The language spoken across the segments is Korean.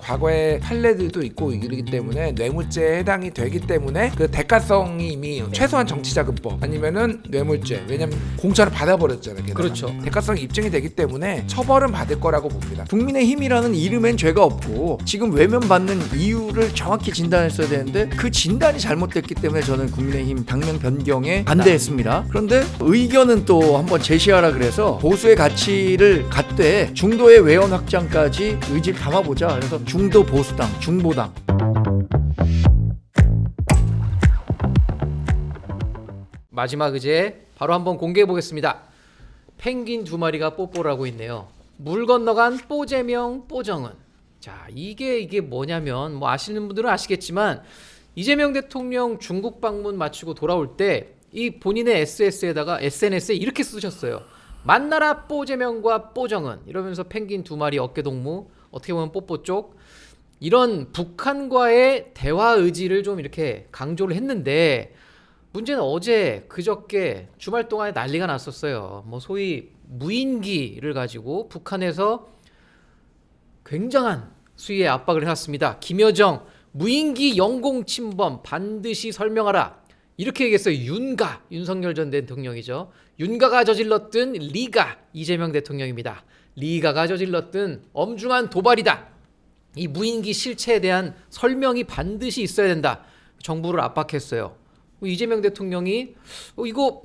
과거의 판례들도 있고 이러기 때문에 뇌물죄에 해당이 되기 때문에 그 대가성이 이미 최소한 정치자금법 아니면은 뇌물죄, 왜냐면 공천을 받아버렸잖아요. 게다가. 그렇죠. 대가성이 입증이 되기 때문에 처벌은 받을 거라고 봅니다. 국민의힘이라는 이름엔 죄가 없고 지금 외면받는 이유를 정확히 진단했어야 되는데 그 진단이 잘못됐기 때문에 저는 국민의힘 당명 변경에 반대했습니다. 그런데 의견은 또 한번 제시하라 그래서 보수의 가치를 갖되 중도의 외연 확장까지 의지를 담아보자. 그래서 중도 보수당, 중보당. 마지막 의제 바로 한번 공개해 보겠습니다. 펭귄 2마리가 뽀뽀를 하고 있네요. 물 건너간 뽀재명 뽀정은. 자, 이게 뭐냐면 뭐 아시는 분들은 아시겠지만 이재명 대통령 중국 방문 마치고 돌아올 때 이 본인의 SNS에 이렇게 쓰셨어요. 만나라 뽀재명과 뽀정은, 이러면서 펭귄 2마리 어깨 동무, 어떻게 보면 뽀뽀 쪽, 이런 북한과의 대화 의지를 좀 이렇게 강조를 했는데, 문제는 어제 그저께 주말 동안에 난리가 났었어요. 뭐 소위 무인기를 가지고 북한에서 굉장한 수위의 압박을 해놨습니다. 김여정 무인기 영공 침범 반드시 설명하라, 이렇게 얘기했어요. 윤석열 전 대통령이죠. 윤가가 저질렀던 리가 이재명 대통령입니다. 리가가 저질렀던 엄중한 도발이다. 이 무인기 실체에 대한 설명이 반드시 있어야 된다. 정부를 압박했어요. 이재명 대통령이 이거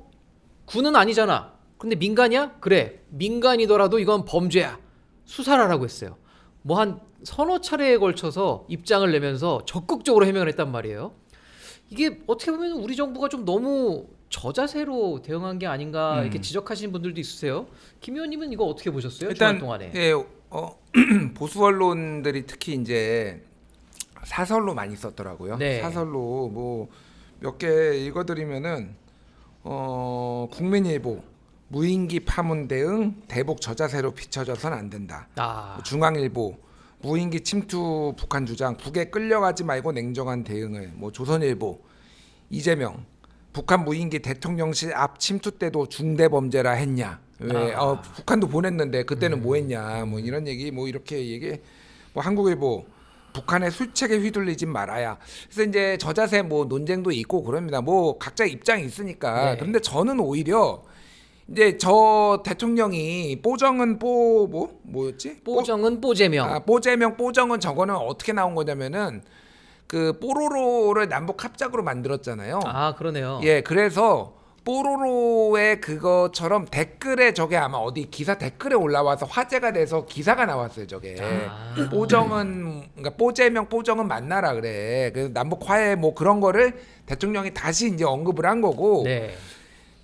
군은 아니잖아. 근데 민간이야? 그래. 민간이더라도 이건 범죄야. 수사를 하라고 했어요. 뭐 한 서너 차례에 걸쳐서 입장을 내면서 적극적으로 해명을 했단 말이에요. 이게 어떻게 보면 우리 정부가 좀 너무 저자세로 대응한 게 아닌가 이렇게 지적하시는 분들도 있으세요. 김 의원님은 이거 어떻게 보셨어요? 일단 주말 동안에. 예, 보수 언론들이 특히 이제 사설로 많이 썼더라고요. 네. 사설로 뭐 몇 개 읽어드리면은 국민일보 무인기 파문 대응 대북 저자세로 비춰져선 안 된다. 중앙일보 무인기 침투 북한 주장 북에 끌려가지 말고 냉정한 대응을. 뭐 조선일보 이재명 북한 무인기 대통령실 앞 침투 때도 중대 범죄라 했냐. 왜 북한도 보냈는데 그때는 뭐 했냐. 뭐 이런 얘기 뭐 이렇게 얘기. 뭐 한국일보 북한의 술책에 휘둘리지 말아야. 그래서 이제 저자세 뭐 논쟁도 있고 그럽니다. 뭐 각자 입장이 있으니까. 네. 그런데 저는 오히려 이제 저 대통령이 뽀정은 뭐였지? 뽀정은 뽀재명. 뽀재명 뽀정은 저거는 어떻게 나온 거냐면은 그 뽀로로를 남북 합작으로 만들었잖아요. 그러네요. 예, 그래서 뽀로로의 그거처럼 댓글에 저게 아마 어디 기사 댓글에 올라와서 화제가 돼서 기사가 나왔어요. 저게 뽀정은 그러니까 뽀재명 뽀정은 만나라 그래. 그래서 남북 화해 뭐 그런 거를 대통령이 다시 이제 언급을 한 거고. 네.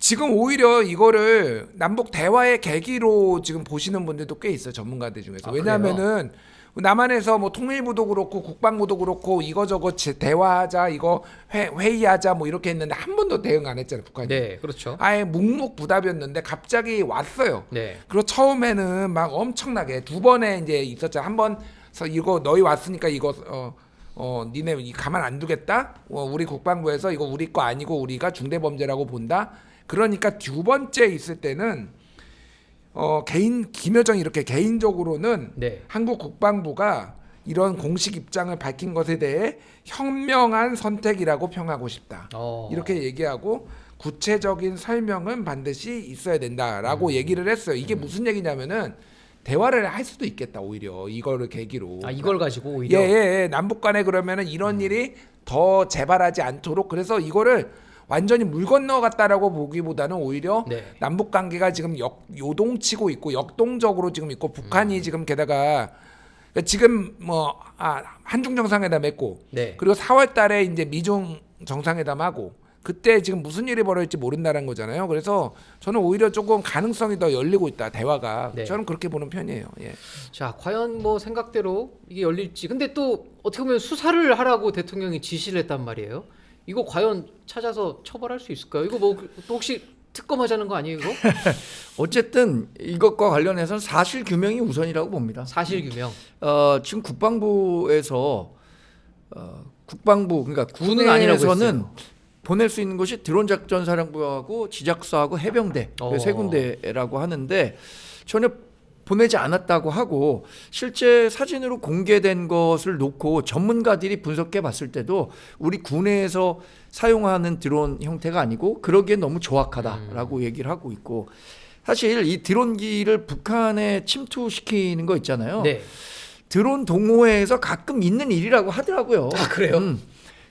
지금 오히려 이거를 남북 대화의 계기로 지금 보시는 분들도 꽤 있어요. 전문가들 중에서. 왜냐하면은 남한에서 뭐 통일부도 그렇고 국방부도 그렇고 이거저거 대화하자, 이거 회의하자 뭐 이렇게 했는데 한 번도 대응 안 했잖아요. 북한이. 네, 그렇죠. 아예 묵묵부답이었는데 갑자기 왔어요. 네. 그리고 처음에는 막 엄청나게 두 번에 이제 있었죠. 한 번서 이거 너희 왔으니까 이거 니네 가만 안 두겠다. 우리 국방부에서 이거 우리 거 아니고 우리가 중대범죄라고 본다. 그러니까 두 번째 있을 때는 김여정이 이렇게 개인적으로는 네. 한국 국방부가 이런 공식 입장을 밝힌 것에 대해 현명한 선택이라고 평하고 싶다. 이렇게 얘기하고 구체적인 설명은 반드시 있어야 된다라고 얘기를 했어요. 이게 무슨 얘기냐면은 대화를 할 수도 있겠다. 오히려 이거를 계기로. 이걸 가지고 오히려. 예. 남북 간에 그러면은 이런 일이 더 재발하지 않도록. 그래서 이거를 완전히 물 건너갔다라고 보기보다는 오히려 네. 남북 관계가 지금 요동치고 있고 역동적으로 지금 있고 북한이 지금 게다가 지금 뭐 한중 정상회담 했고 네. 그리고 4월달에 이제 미중 정상회담 하고 그때 지금 무슨 일이 벌어질지 모른다는 거잖아요. 그래서 저는 오히려 조금 가능성이 더 열리고 있다. 대화가. 네. 저는 그렇게 보는 편이에요. 예. 자, 과연 뭐 생각대로 이게 열릴지. 근데 또 어떻게 보면 수사를 하라고 대통령이 지시를 했단 말이에요. 이거 과연 찾아서 처벌할 수 있을까요? 이거 뭐 또 혹시 특검하자는 거 아니에요, 이거? 어쨌든 이것과 관련해서는 사실 규명이 우선이라고 봅니다. 사실 규명. 지금 국방부에서 국방부 그러니까 군은 아니라고 군에서는 했어요. 보낼 수 있는 것이 드론 작전 사령부하고 지작사하고 해병대 세 군데라고 하는데 전혀 보내지 않았다고 하고 실제 사진으로 공개된 것을 놓고 전문가들이 분석해 봤을 때도 우리 군내에서 사용하는 드론 형태가 아니고 그러기엔 너무 조악하다라고 얘기를 하고 있고 사실 이 드론기를 북한에 침투시키는 거 있잖아요. 네. 드론 동호회에서 가끔 있는 일이라고 하더라고요. 아, 그래요?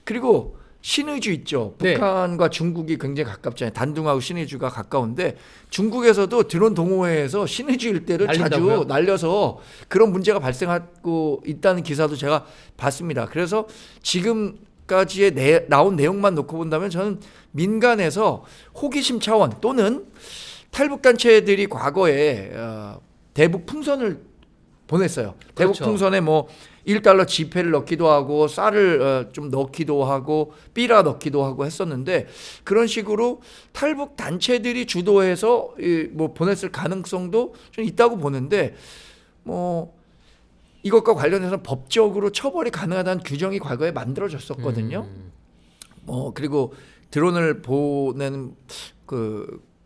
그리고 신의주 있죠. 네. 북한과 중국이 굉장히 가깝잖아요. 단둥하고 신의주가 가까운데 중국에서도 드론 동호회에서 신의주 일대를 날린다고요? 자주 날려서 그런 문제가 발생하고 있다는 기사도 제가 봤습니다. 그래서 지금까지의 나온 내용만 놓고 본다면 저는 민간에서 호기심 차원 또는 탈북 단체들이 과거에 대북 풍선을 보냈어요. 대북 그렇죠. 풍선에 뭐 $1 지폐를 넣기도 하고 쌀을 좀 넣기도 하고 삐라 넣기도 하고 했었는데 그런 식으로 탈북 단체들이 주도해서 뭐 보냈을 가능성도 좀 있다고 보는데 뭐 이것과 관련해서 법적으로 처벌이 가능하다는 규정이 과거에 만들어졌었거든요. 그리고 드론을 보내는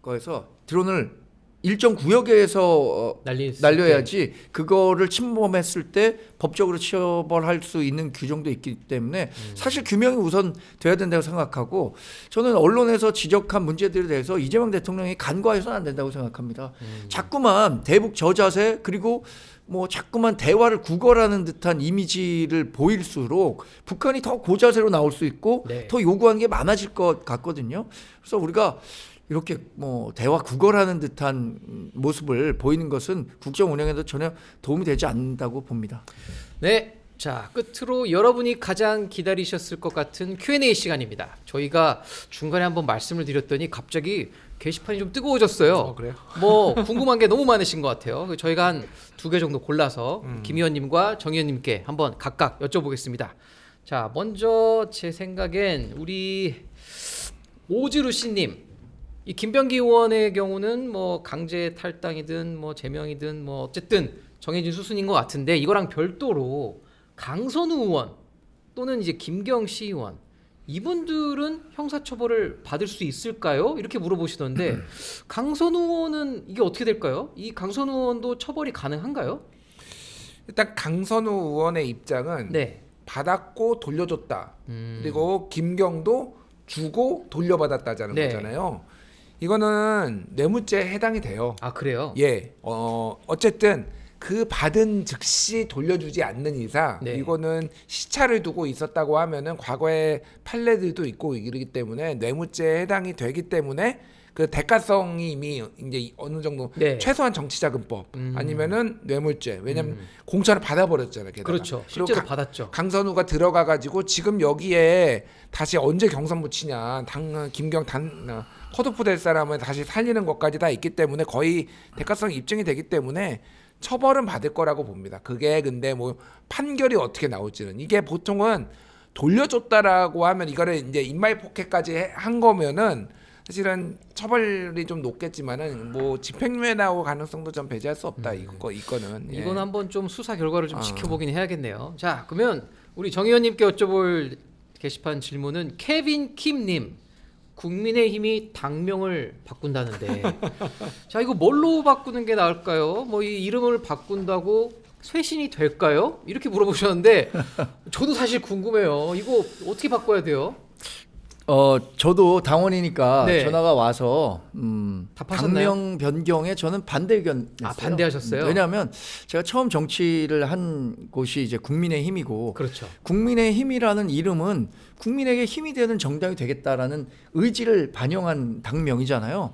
거에서 드론을 일정 구역에서 날려야지 그거를 침범했을 때 법적으로 처벌할 수 있는 규정도 있기 때문에 사실 규명이 우선 돼야 된다고 생각하고 저는 언론에서 지적한 문제들에 대해서 이재명 대통령이 간과해서는 안 된다고 생각합니다. 자꾸만 대북 저자세 그리고 뭐 자꾸만 대화를 구걸하는 듯한 이미지를 보일수록 북한이 더 고자세로 나올 수 있고 네. 더 요구하는 게 많아질 것 같거든요. 그래서 우리가 이렇게 뭐 대화 구걸하는 듯한 모습을 보이는 것은 국정 운영에도 전혀 도움이 되지 않는다고 봅니다. 네. 자, 끝으로 여러분이 가장 기다리셨을 것 같은 Q&A 시간입니다. 저희가 중간에 한번 말씀을 드렸더니 갑자기 게시판이 좀 뜨거워졌어요. 그래요? 뭐 궁금한 게 너무 많으신 것 같아요. 저희가 한 2개 정도 골라서 김 의원님과 정 의원님께 한번 각각 여쭤보겠습니다. 자, 먼저 제 생각엔 우리 오지루 씨님, 이 김병기 의원의 경우는 뭐 강제 탈당이든 뭐 제명이든 뭐 어쨌든 정해진 수순인 것 같은데 이거랑 별도로 강선우 의원 또는 이제 김경시 의원 이분들은 형사처벌을 받을 수 있을까요? 이렇게 물어보시던데 강선우 의원은 이게 어떻게 될까요? 이 강선우 의원도 처벌이 가능한가요? 일단 강선우 의원의 입장은 네. 받았고 돌려줬다. 그리고 김경도 주고 돌려받았다자는 네. 거잖아요. 이거는 뇌물죄에 해당이 돼요. 아, 그래요? 예. 어쨌든 그 받은 즉시 돌려주지 않는 이상 네. 이거는 시차를 두고 있었다고 하면은 과거에 판례들도 있고 이러기 때문에 뇌물죄에 해당이 되기 때문에 그 대가성이 이미 이제 어느 정도 네. 최소한 정치자금법 아니면은 뇌물죄 왜냐면 공천을 받아버렸잖아요. 게다가. 그렇죠. 그리고 실제로 받았죠. 강선우가 들어가 가지고 지금 여기에 다시 언제 경선 붙이냐 김경 컷오프 될 사람을 다시 살리는 것까지 다 있기 때문에 거의 대가성이 입증이 되기 때문에 처벌은 받을 거라고 봅니다. 그게 근데 뭐 판결이 어떻게 나올지는 이게 보통은 돌려줬다라고 하면 이거를 이제 인마이 포켓까지 한 거면은 사실은 처벌이 좀 높겠지만은 뭐 집행유예 나올 가능성도 좀 배제할 수 없다. 이거는 예. 이건 한번 좀 수사 결과를 좀 지켜보긴 해야겠네요. 자, 그러면 우리 정 의원님께 여쭤볼 게시판 질문은 케빈 킴님, 국민의힘이 당명을 바꾼다는데 자, 이거 뭘로 바꾸는 게 나을까요? 뭐 이 이름을 바꾼다고 쇄신이 될까요? 이렇게 물어보셨는데 저도 사실 궁금해요. 이거 어떻게 바꿔야 돼요? 저도 당원이니까 네. 전화가 와서 답하셨나요? 당명 변경에 저는 반대 의견 냈어요. 아, 반대하셨어요? 왜냐하면 제가 처음 정치를 한 곳이 이제 국민의힘이고 그렇죠. 국민의힘이라는 이름은 국민에게 힘이 되는 정당이 되겠다라는 의지를 반영한 당명이잖아요.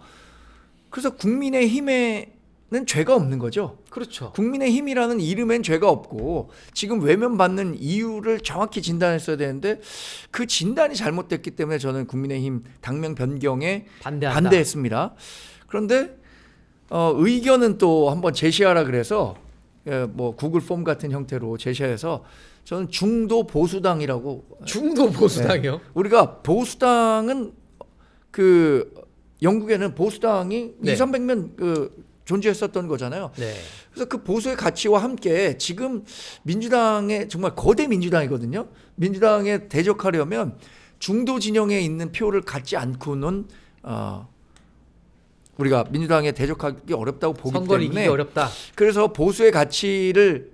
그래서 국민의힘에는 죄가 없는 거죠. 그렇죠. 국민의힘이라는 이름엔 죄가 없고 지금 외면받는 이유를 정확히 진단했어야 되는데 그 진단이 잘못됐기 때문에 저는 국민의힘 당명 변경에 반대했습니다. 그런데 의견은 또 한번 제시하라 그래서 뭐 구글 폼 같은 형태로 제시해서 저는 중도 보수당이라고. 중도 보수당이요? 네. 우리가 보수당은 그 영국에는 보수당이 네. 200~300년 존재했었던 거잖아요. 네. 그래서 그 보수의 가치와 함께 지금 민주당의 정말 거대 민주당이거든요. 민주당에 대적하려면 중도 진영에 있는 표를 갖지 않고는 우리가 민주당에 대적하기 어렵다고 보기 선거를 때문에 이기기 어렵다. 그래서 보수의 가치를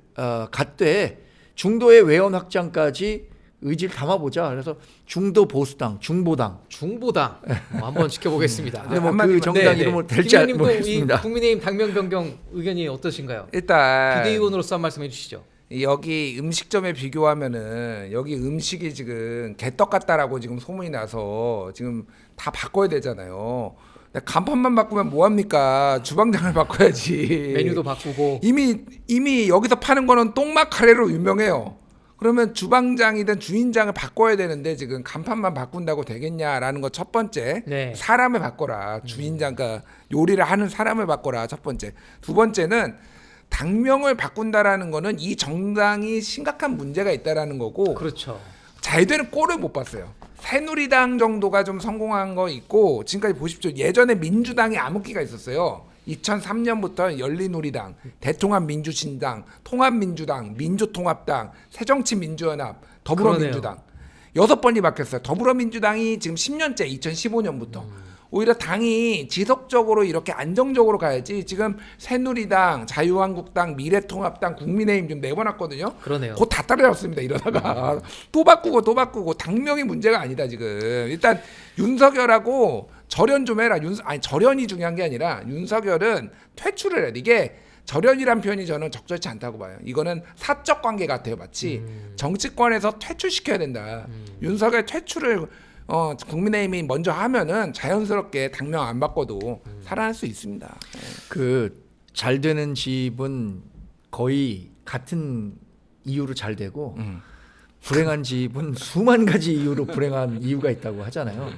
갖되 중도의 외연 확장까지 의지를 담아보자. 그래서 중도 보수당, 중보당. 중보당 한번 지켜보겠습니다. 근데 뭐 한마디만- 그 정당 이름으로 될지 김의원님도 이 모르겠습니다. 국민의힘 당명 변경 의견이 어떠신가요? 일단 비대위원으로서 한 말씀해 주시죠. 여기 음식점에 비교하면은 여기 음식이 지금 개떡 같다라고 지금 소문이 나서 지금 다 바꿔야 되잖아요. 근데 간판만 바꾸면 뭐 합니까? 주방장을 바꿔야지. 메뉴도 바꾸고. 이미 여기서 파는 거는 똥맛 카레로 유명해요. 그러면 주방장이든 주인장을 바꿔야 되는데 지금 간판만 바꾼다고 되겠냐라는 거 첫 번째. 네. 사람을 바꿔라. 주인장, 그러니까 요리를 하는 사람을 바꿔라. 첫 번째. 두 번째는 당명을 바꾼다라는 거는 이 정당이 심각한 문제가 있다라는 거고 그렇죠. 잘 되는 꼴을 못 봤어요. 새누리당 정도가 좀 성공한 거 있고 지금까지 보십시오. 예전에 민주당이 암흑기가 있었어요. 2003년부터 열린우리당, 대통합민주신당, 통합민주당, 민주통합당, 새정치민주연합, 더불어민주당 6번이 바뀌었어요. 더불어민주당이 지금 10년째 2015년부터 오히려 당이 지속적으로 이렇게 안정적으로 가야지 지금 새누리당, 자유한국당, 미래통합당, 국민의힘 좀 내보놨거든요. 그러네요. 곧 다 따라잡습니다. 이러다가 또 바꾸고 당명이 문제가 아니다 지금. 일단 윤석열하고 절연 좀 해라. 아니 절연이 중요한 게 아니라 윤석열은 퇴출을 해야 돼. 이게 절연이란 표현이 저는 적절치 않다고 봐요. 이거는 사적 관계 같아요. 마치 정치권에서 퇴출시켜야 된다. 윤석열 퇴출을 국민의힘이 먼저 하면은 자연스럽게 당명 안 바꿔도 살아날 수 있습니다. 그 잘 되는 집은 거의 같은 이유로 잘 되고 불행한 집은 수만 가지 이유로 불행한 이유가 있다고 하잖아요.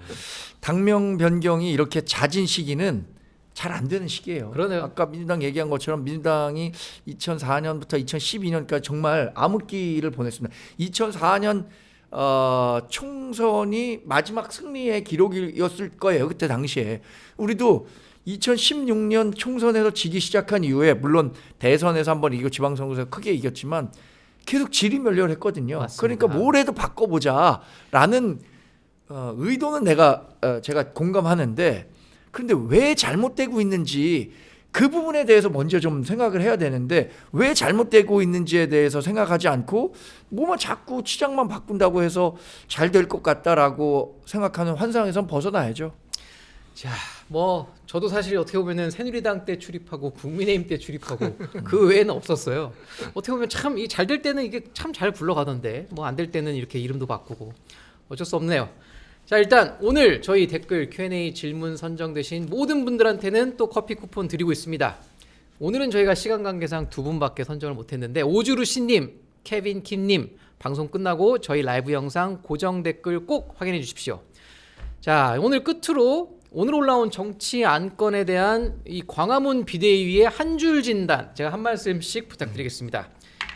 당명 변경이 이렇게 잦은 시기는 잘 안 되는 시기예요. 그러네요. 아까 민주당 얘기한 것처럼 민주당이 2004년부터 2012년까지 정말 암흑기를 보냈습니다. 2004년 총선이 마지막 승리의 기록이었을 거예요. 그때 당시에 우리도 2016년 총선에서 지기 시작한 이후에 물론 대선에서 한번 이기고 지방선거에서 크게 이겼지만 계속 지리멸렬했거든요. 맞습니다. 그러니까 뭘 해도 바꿔보자라는 의도는 제가 공감하는데 그런데 왜 잘못되고 있는지 그 부분에 대해서 먼저 좀 생각을 해야 되는데 왜 잘못되고 있는지에 대해서 생각하지 않고 뭐만 자꾸 치장만 바꾼다고 해서 잘 될 것 같다라고 생각하는 환상에선 벗어나야죠. 자, 뭐 저도 사실 어떻게 보면은 새누리당 때 출입하고 국민의힘 때 출입하고 그 외에는 없었어요. 어떻게 보면 참 이 잘 될 때는 이게 참 잘 굴러가던데 뭐 안 될 때는 이렇게 이름도 바꾸고 어쩔 수 없네요. 자, 일단 오늘 저희 댓글 Q&A 질문 선정되신 모든 분들한테는 또 커피 쿠폰 드리고 있습니다. 오늘은 저희가 시간 관계상 두 분밖에 선정을 못했는데 오주루씨님, 케빈 킴님 방송 끝나고 저희 라이브 영상 고정 댓글 꼭 확인해 주십시오. 자, 오늘 끝으로 오늘 올라온 정치 안건에 대한 이 광화문 비대위의 한 줄 진단 제가 한 말씀씩 부탁드리겠습니다.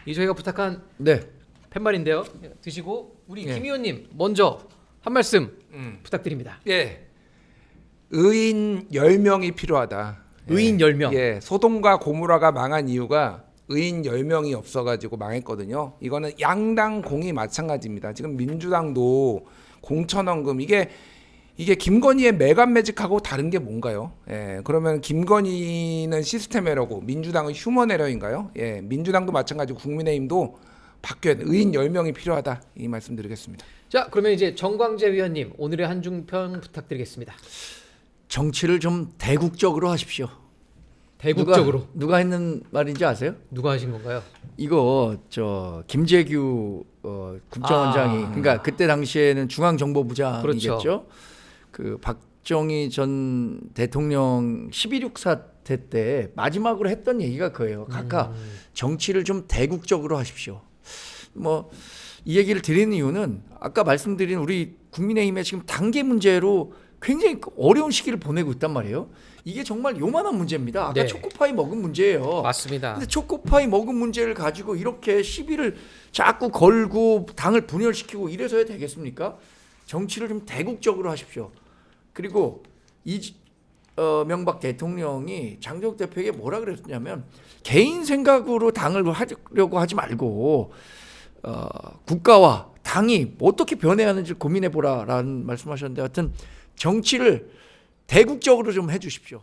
이 저희가 부탁한 네. 팻말인데요. 드시고 우리 예. 김 의원님 먼저 한 말씀 부탁드립니다. 예. 의인 10명이 필요하다. 의인 10명. 예. 소돔과 고무라가 망한 이유가 의인 10명이 없어가지고 망했거든요. 이거는 양당 공이 마찬가지입니다. 지금 민주당도 공천원금 이게 김건희의 메간매직하고 다른 게 뭔가요? 예, 그러면 김건희는 시스템 에러고 민주당은 휴먼 에러인가요? 예, 민주당도 마찬가지고 국민의힘도 바뀌어야 돼. 의인 10명이 필요하다. 이 말씀 드리겠습니다. 자, 그러면 이제 정광재 위원님 오늘의 한중평 부탁드리겠습니다. 정치를 좀 대국적으로 하십시오. 대국적으로 누가 했는 말인지 아세요? 누가 하신 건가요? 이거 김재규 국정원장이 그러니까 그때 당시에는 중앙정보부장이겠죠. 그렇죠. 그 박정희 전 대통령 12.6 사태 때 마지막으로 했던 얘기가 그거예요. 각각 정치를 좀 대국적으로 하십시오. 뭐 이 얘기를 드리는 이유는 아까 말씀드린 우리 국민의힘의 지금 단계 문제로 굉장히 어려운 시기를 보내고 있단 말이에요. 이게 정말 요만한 문제입니다. 아까 네. 초코파이 먹은 문제예요. 맞습니다. 근데 초코파이 먹은 문제를 가지고 이렇게 시비를 자꾸 걸고 당을 분열시키고 이래서야 되겠습니까? 정치를 좀 대국적으로 하십시오. 그리고 이명박 대통령이 장재욱 대표에게 뭐라 그랬냐면 개인 생각으로 당을 하려고 하지 말고 국가와 당이 어떻게 변해야 하는지 고민해보라라는 말씀하셨는데 하여튼 정치를 대국적으로 좀 해주십시오.